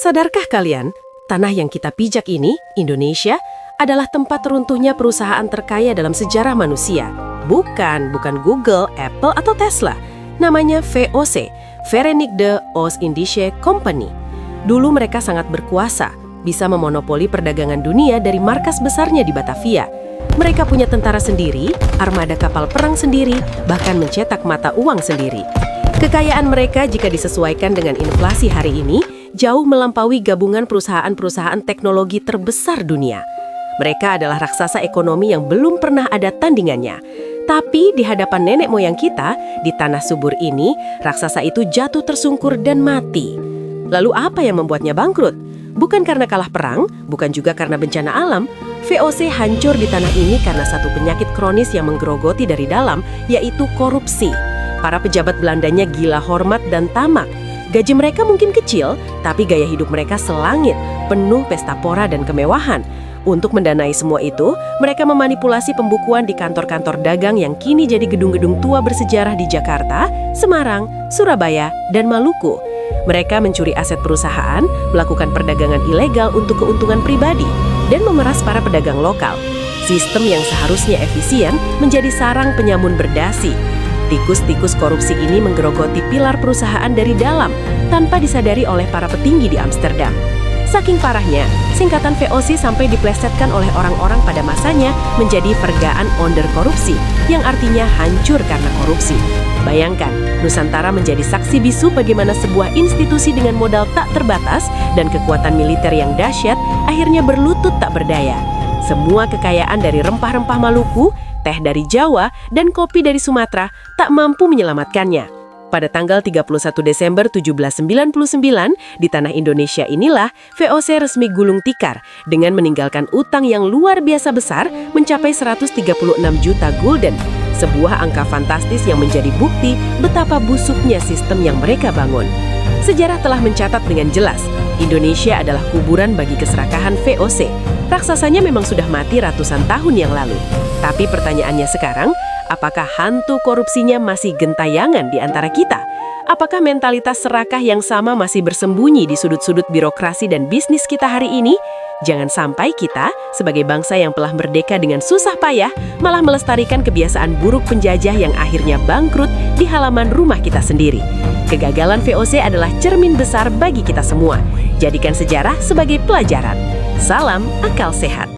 Sadarkah kalian, tanah yang kita pijak ini, Indonesia, adalah tempat runtuhnya perusahaan terkaya dalam sejarah manusia. Bukan Google, Apple, atau Tesla. Namanya VOC, Verenigde Oost-Indische Compagnie. Dulu mereka sangat berkuasa, bisa memonopoli perdagangan dunia dari markas besarnya di Batavia. Mereka punya tentara sendiri, armada kapal perang sendiri, bahkan mencetak mata uang sendiri. Kekayaan mereka jika disesuaikan dengan inflasi hari ini, jauh melampaui gabungan perusahaan-perusahaan teknologi terbesar dunia. Mereka adalah raksasa ekonomi yang belum pernah ada tandingannya. Tapi di hadapan nenek moyang kita, di tanah subur ini, raksasa itu jatuh tersungkur dan mati. Lalu apa yang membuatnya bangkrut? Bukan karena kalah perang, bukan juga karena bencana alam. VOC hancur di tanah ini karena satu penyakit kronis yang menggerogoti dari dalam, yaitu korupsi. Para pejabat Belandanya gila hormat dan tamak. Gaji mereka mungkin kecil, tapi gaya hidup mereka selangit, penuh pesta pora dan kemewahan. Untuk mendanai semua itu, mereka memanipulasi pembukuan di kantor-kantor dagang yang kini jadi gedung-gedung tua bersejarah di Jakarta, Semarang, Surabaya, dan Maluku. Mereka mencuri aset perusahaan, melakukan perdagangan ilegal untuk keuntungan pribadi, dan memeras para pedagang lokal. Sistem yang seharusnya efisien menjadi sarang penyamun berdasi. Tikus-tikus korupsi ini menggerogoti pilar perusahaan dari dalam tanpa disadari oleh para petinggi di Amsterdam. Saking parahnya, singkatan VOC sampai diplesetkan oleh orang-orang pada masanya menjadi Vergaan Onder Korupsi, yang artinya hancur karena korupsi. Bayangkan, Nusantara menjadi saksi bisu bagaimana sebuah institusi dengan modal tak terbatas dan kekuatan militer yang dahsyat akhirnya berlutut tak berdaya. Semua kekayaan dari rempah-rempah Maluku, teh dari Jawa, dan kopi dari Sumatera tak mampu menyelamatkannya. Pada tanggal 31 Desember 1799, di tanah Indonesia inilah VOC resmi gulung tikar dengan meninggalkan utang yang luar biasa besar mencapai 136 juta gulden. Sebuah angka fantastis yang menjadi bukti betapa busuknya sistem yang mereka bangun. Sejarah telah mencatat dengan jelas, Indonesia adalah kuburan bagi keserakahan VOC. Raksasanya memang sudah mati ratusan tahun yang lalu. Tapi pertanyaannya sekarang, apakah hantu korupsinya masih gentayangan di antara kita? Apakah mentalitas serakah yang sama masih bersembunyi di sudut-sudut birokrasi dan bisnis kita hari ini? Jangan sampai kita, sebagai bangsa yang telah merdeka dengan susah payah, malah melestarikan kebiasaan buruk penjajah yang akhirnya bangkrut di halaman rumah kita sendiri. Kegagalan VOC adalah cermin besar bagi kita semua. Jadikan sejarah sebagai pelajaran. Salam akal sehat.